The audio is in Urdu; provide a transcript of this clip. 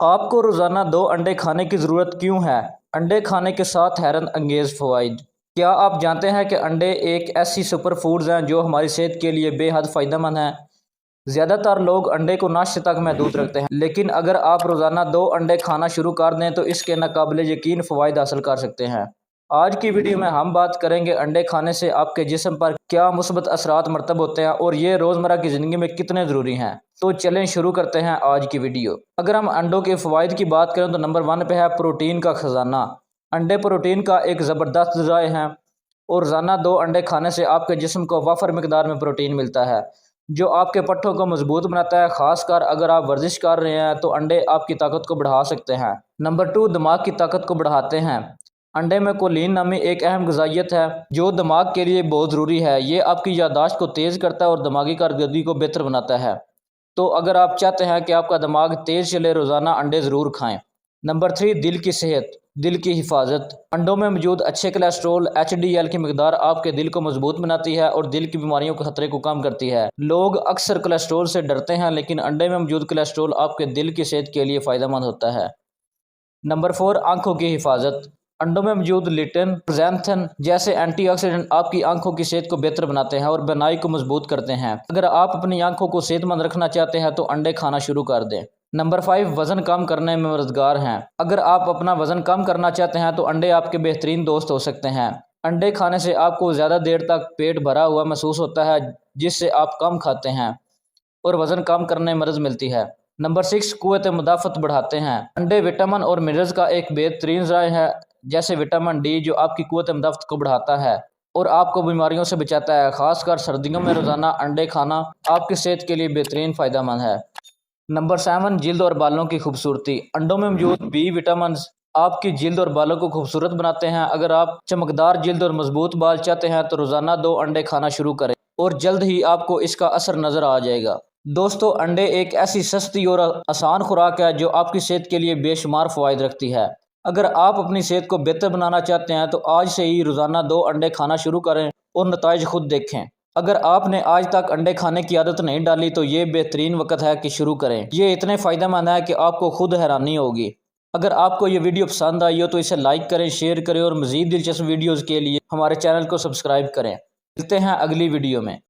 آپ کو روزانہ 2 انڈے کھانے کی ضرورت کیوں ہے؟ انڈے کھانے کے ساتھ حیرت انگیز فوائد۔ کیا آپ جانتے ہیں کہ انڈے ایک ایسی سپر فوڈز ہیں جو ہماری صحت کے لیے بے حد فائدہ مند ہیں؟ زیادہ تر لوگ انڈے کو ناشتے تک محدود رکھتے ہیں، لیکن اگر آپ روزانہ 2 انڈے کھانا شروع کر دیں تو اس کے ناقابل یقین فوائد حاصل کر سکتے ہیں۔ آج کی ویڈیو میں ہم بات کریں گے انڈے کھانے سے آپ کے جسم پر کیا مثبت اثرات مرتب ہوتے ہیں اور یہ روزمرہ کی زندگی میں کتنے ضروری ہیں۔ تو چلیں شروع کرتے ہیں آج کی ویڈیو۔ اگر ہم انڈوں کے فوائد کی بات کریں تو نمبر 1 پہ ہے پروٹین کا خزانہ۔ انڈے پروٹین کا ایک زبردست ذرائع ہیں اور روزانہ 2 انڈے کھانے سے آپ کے جسم کو وافر مقدار میں پروٹین ملتا ہے جو آپ کے پٹھوں کو مضبوط بناتا ہے۔ خاص کر اگر آپ ورزش کر رہے ہیں تو انڈے آپ کی طاقت کو بڑھا سکتے ہیں۔ نمبر 2 دماغ کی طاقت کو بڑھاتے ہیں۔ انڈے میں کولین نامی ایک اہم غذائیت ہے جو دماغ کے لیے بہت ضروری ہے۔ یہ آپ کی یادداشت کو تیز کرتا ہے اور دماغی کارکردگی کو بہتر بناتا ہے۔ تو اگر آپ چاہتے ہیں کہ آپ کا دماغ تیز چلے روزانہ انڈے ضرور کھائیں۔ نمبر 3 دل کی صحت، دل کی حفاظت۔ انڈوں میں موجود اچھے کولیسٹرول HDL کی مقدار آپ کے دل کو مضبوط بناتی ہے اور دل کی بیماریوں کے خطرے کو کم کرتی ہے۔ لوگ اکثر کولیسٹرول سے ڈرتے ہیں لیکن انڈے میں موجود کولیسٹرول آپ کے دل کی صحت کے لیے فائدہ مند ہوتا ہے۔ نمبر 4 آنکھوں کی حفاظت۔ انڈوں میں موجود لیٹن، زینتھن جیسے اینٹی آکسیڈنٹ آپ کی آنکھوں کی صحت کو بہتر بناتے ہیں اور بینائی کو مضبوط کرتے ہیں۔ اگر آپ اپنی آنکھوں کو صحت مند رکھنا چاہتے ہیں تو انڈے کھانا شروع کر دیں۔ نمبر 5 وزن کم کرنے میں مددگار ہیں۔ اگر آپ اپنا وزن کم کرنا چاہتے ہیں تو انڈے آپ کے بہترین دوست ہو سکتے ہیں۔ انڈے کھانے سے آپ کو زیادہ دیر تک پیٹ بھرا ہوا محسوس ہوتا ہے جس سے آپ کم کھاتے ہیں اور وزن کم کرنے میں مدد ملتی ہے۔ نمبر 6 قوت مدافعت بڑھاتے ہیں۔ انڈے وٹامن اور منرلز کا ایک بہترین ذرائع ہے جیسے وٹامن ڈی جو آپ کی قوت مدافعت کو بڑھاتا ہے اور آپ کو بیماریوں سے بچاتا ہے۔ خاص کر سردیوں میں روزانہ انڈے کھانا آپ کی صحت کے لیے بہترین فائدہ مند ہے۔ نمبر 7 جلد اور بالوں کی خوبصورتی۔ انڈوں میں موجود B وٹامنز آپ کی جلد اور بالوں کو خوبصورت بناتے ہیں۔ اگر آپ چمکدار جلد اور مضبوط بال چاہتے ہیں تو روزانہ 2 انڈے کھانا شروع کریں اور جلد ہی آپ کو اس کا اثر نظر آ جائے گا۔ دوستو انڈے ایک ایسی سستی اور آسان خوراک ہے جو آپ کی صحت کے لیے بے شمار فوائد رکھتی ہے۔ اگر آپ اپنی صحت کو بہتر بنانا چاہتے ہیں تو آج سے ہی روزانہ 2 انڈے کھانا شروع کریں اور نتائج خود دیکھیں۔ اگر آپ نے آج تک انڈے کھانے کی عادت نہیں ڈالی تو یہ بہترین وقت ہے کہ شروع کریں۔ یہ اتنے فائدہ مند ہے کہ آپ کو خود حیرانی ہوگی۔ اگر آپ کو یہ ویڈیو پسند آئی ہو تو اسے لائک کریں، شیئر کریں اور مزید دلچسپ ویڈیوز کے لیے ہمارے چینل کو سبسکرائب کریں۔ ملتے ہیں اگلی ویڈیو میں۔